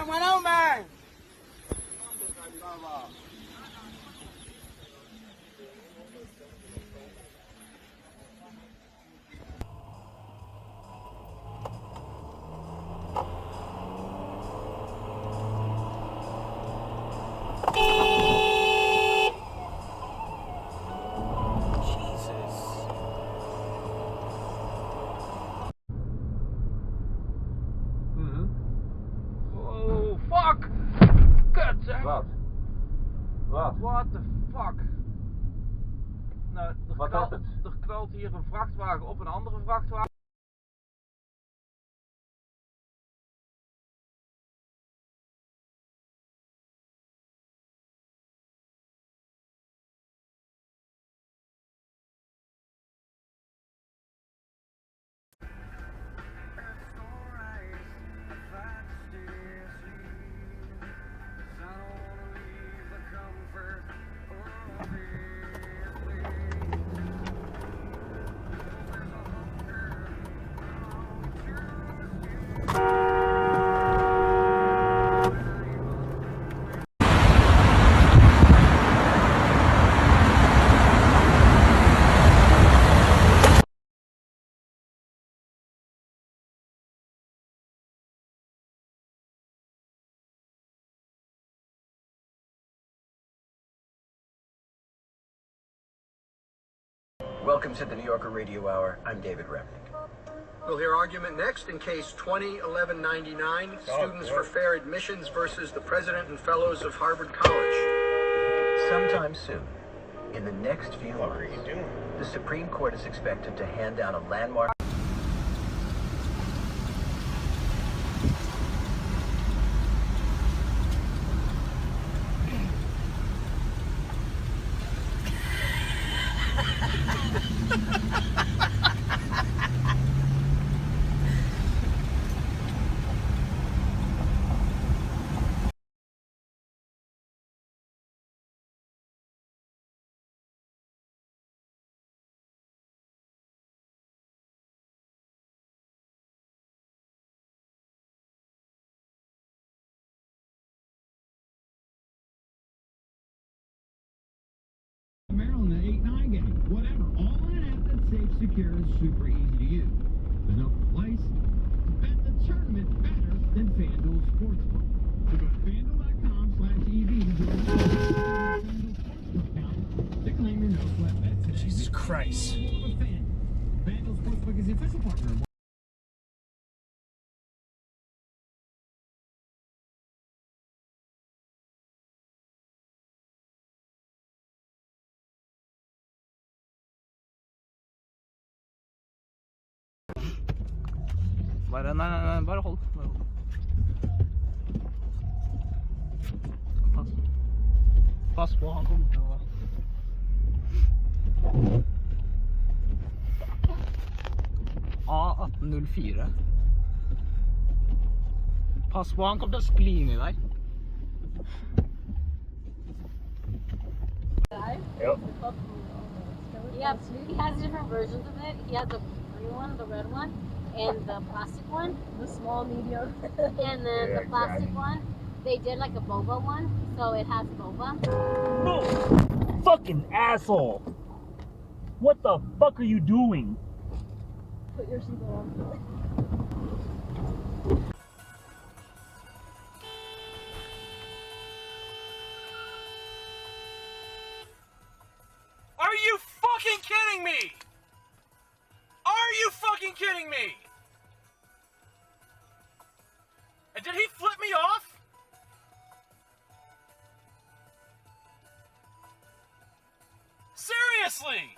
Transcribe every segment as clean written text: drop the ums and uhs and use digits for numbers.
Bueno, man. Oh, fuck! Kut, Wat? Wat? What the fuck? Nou, Wat happened? er knalt hier een vrachtwagen op een andere vrachtwagen. Welcome to the New Yorker Radio Hour. I'm David Remnick. We'll hear argument next in case 20-1199, Students for Fair Admissions versus the President and Fellows of Harvard College. Sometime soon, in the next few months, the Supreme Court is expected to hand down a landmark. Maryland, the 8-9 game, whatever. All in an app that's safe, secure, and super easy to use. There's no place to bet the tournament better than FanDuel Sportsbook. So go to FanDuel.com/EV to join the FanDuel Sportsbook account to claim your no-sweat bet today. Jesus Christ. FanDuel Sportsbook is the official partner of Nei, bare hold. Pass på, han kommer til å... A1804. Pass på, han kommer til å skli inn i der. Yep. Yeah, he has different versions of it. He has the green one, the red one, and the plastic one. The small, medium. And then the plastic one, they did like a boba one, so it has boba. No! Fucking asshole! What the fuck are you doing? Put your seatbelt on. Are you fucking kidding me? Are you fucking kidding me? And did he flip me off? Seriously?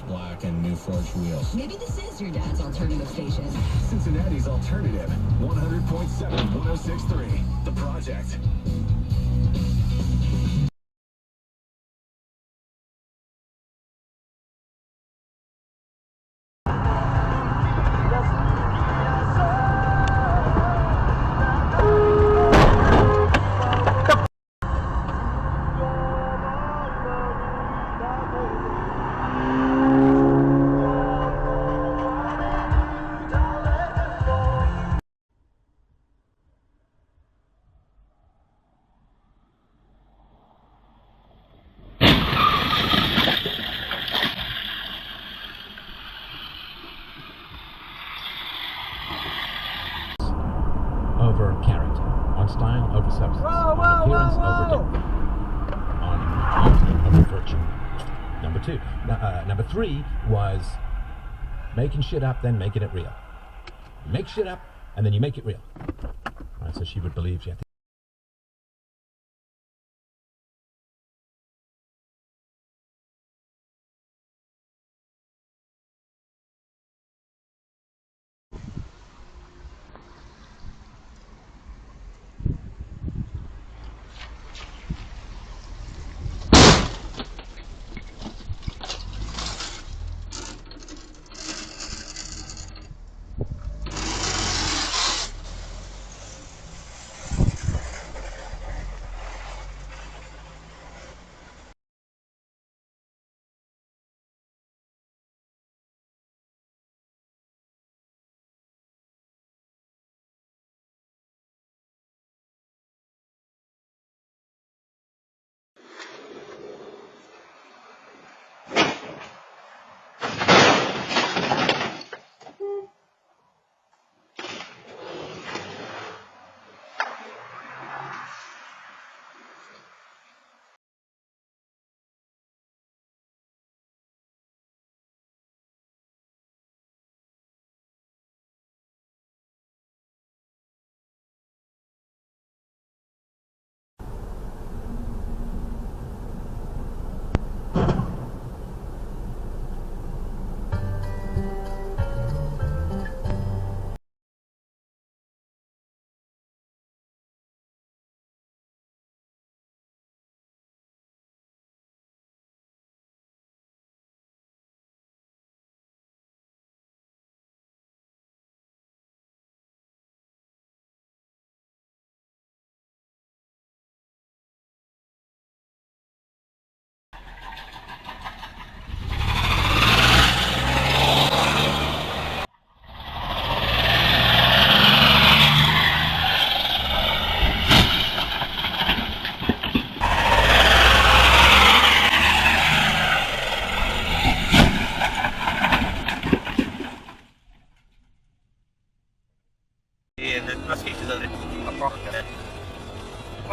Black and new forged wheels. Maybe this is your dad's alternative station. Cincinnati's alternative. 100.7, 106.3. The Project. Over character, on style over substance, on appearance over depth, on beauty over virtue. Number two. Number three was making shit up, then making it real. You make shit up, and then you make it real. Right, so she would believe you.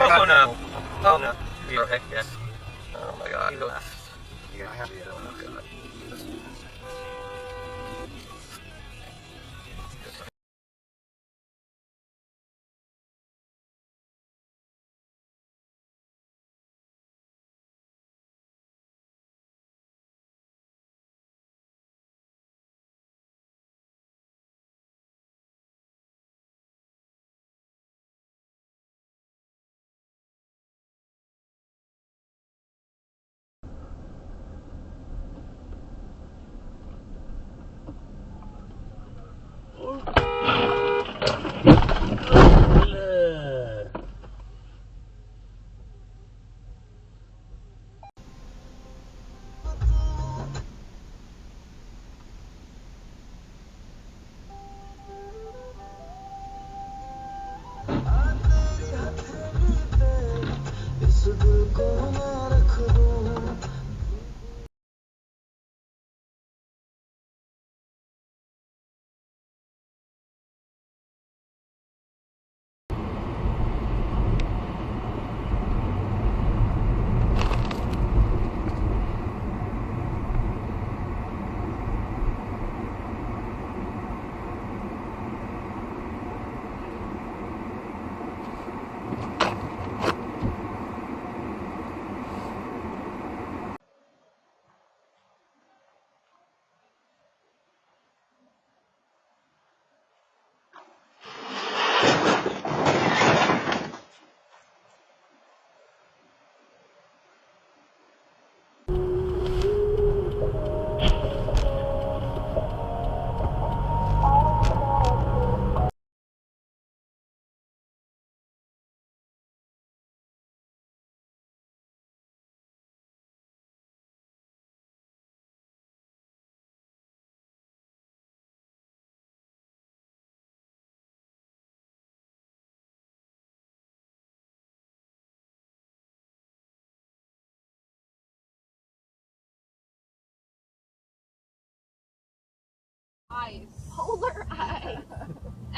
Oh no. Oh no. You're okay, yes. Oh my god. Yeah, I have to. Oh god.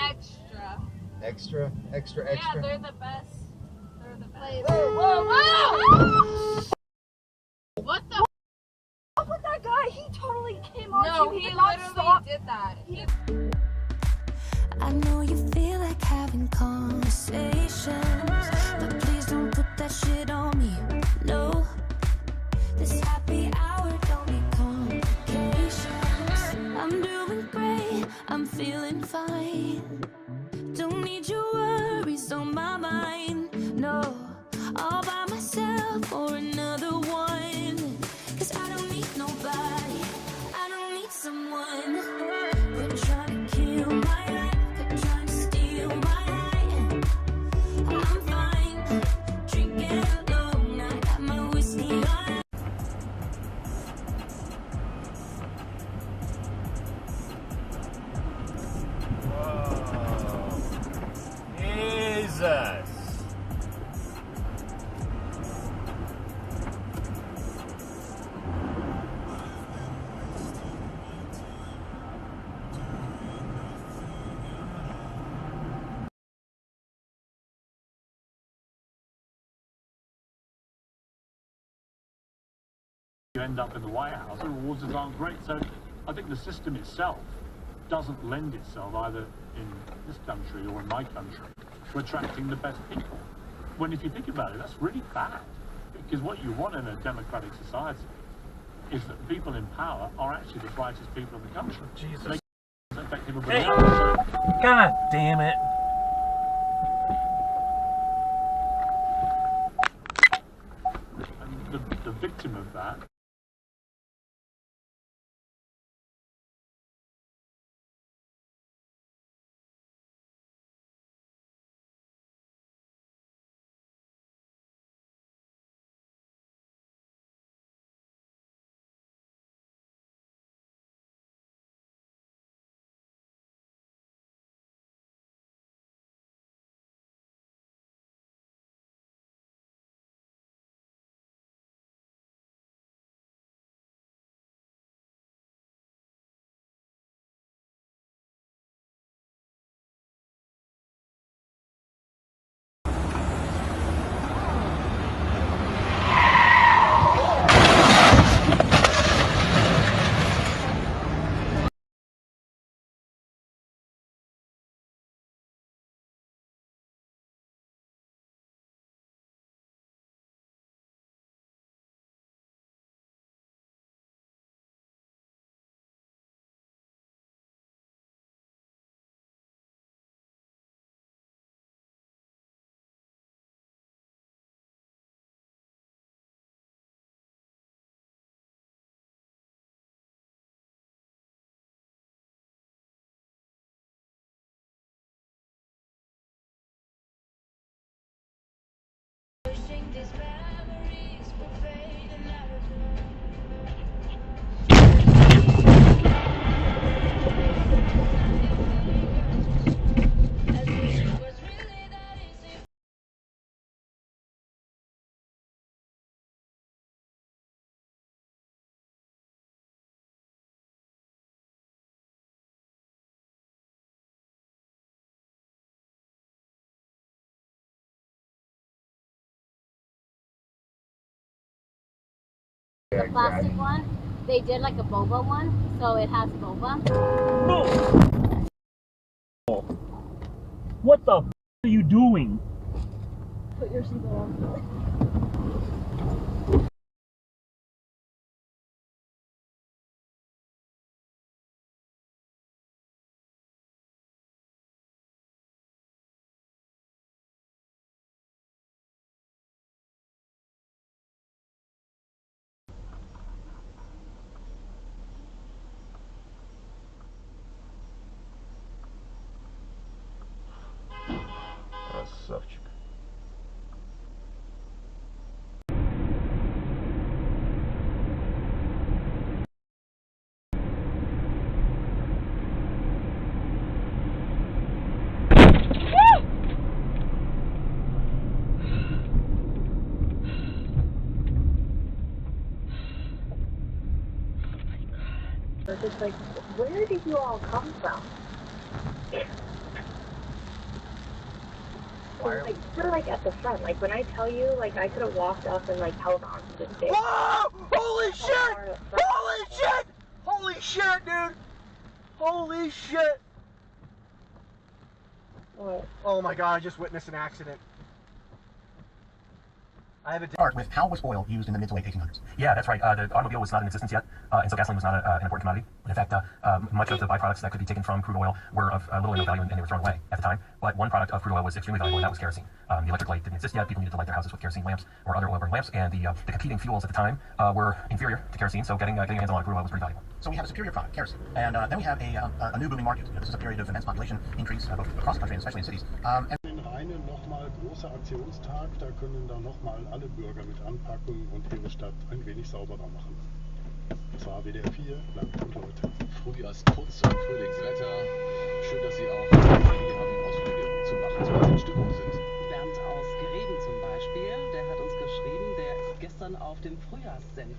Extra. Extra, extra, extra. Yeah, they're the best. They're the best. Whoa, whoa! What the? What with that guy? He totally came on No, to you. he did not literally stop. did that. I know you feel like having conversations, but please don't put that shit on me. No, this happy hour don't need complications. I'm doing great, I'm feeling fine. Don't need your worries on my mind. No, all by myself or another one. 'Cause I don't need nobody, I don't need someone. Quit trying to kill my life. Jesus. You end up in the White House, the rewards aren't great. So I think the system itself doesn't lend itself either in this country or in my country to attracting the best people. When if you think about it, that's really bad. Because what you want in a democratic society is that the people in power are actually the brightest people in the country. Jesus. They affect everybody Hey. else. God damn it. And the victim of that The plastic one, they did like a boba one, so it has boba. No. What the f are you doing? Put your seatbelt on. Красавчик. It's like, where did you all come from? like we're like at the front. Like when I tell you, like I could have walked up and like held on to this thing. Whoa! Holy shit! Holy shit! Holy shit, dude! Holy shit! What? Oh my god! I just witnessed an accident. I have a start with how was oil used in the mid to late 1800s? Yeah, that's right. The automobile was not in existence yet, and so gasoline was not an important commodity. In fact, much of the byproducts that could be taken from crude oil were of little or no value, and they were thrown away at the time. But one product of crude oil was extremely valuable, and that was kerosene. The electric light didn't exist yet. People needed to light their houses with kerosene lamps or other oil-burning lamps, and the competing fuels at the time were inferior to kerosene, so getting your hands on a lot of crude oil was pretty valuable. So we have a superior product, kerosene, and then we have a new booming market. This is a period of immense population increase both across the country and especially in cities. In Rheine nochmal großer Aktionstag, da können dann nochmal alle Bürger mit anpacken und ihre Stadt ein wenig sauberer machen. Das war WDR 4, Land und Leute. Frühjahrsputz und Frühlingswetter. Schön, dass Sie auch hier haben, Ausflüge zu machen, so dass Sie in Stimmung sind. Bernd aus Gereden zum Beispiel, der hat uns geschrieben, der ist gestern auf dem Frühjahrssenk.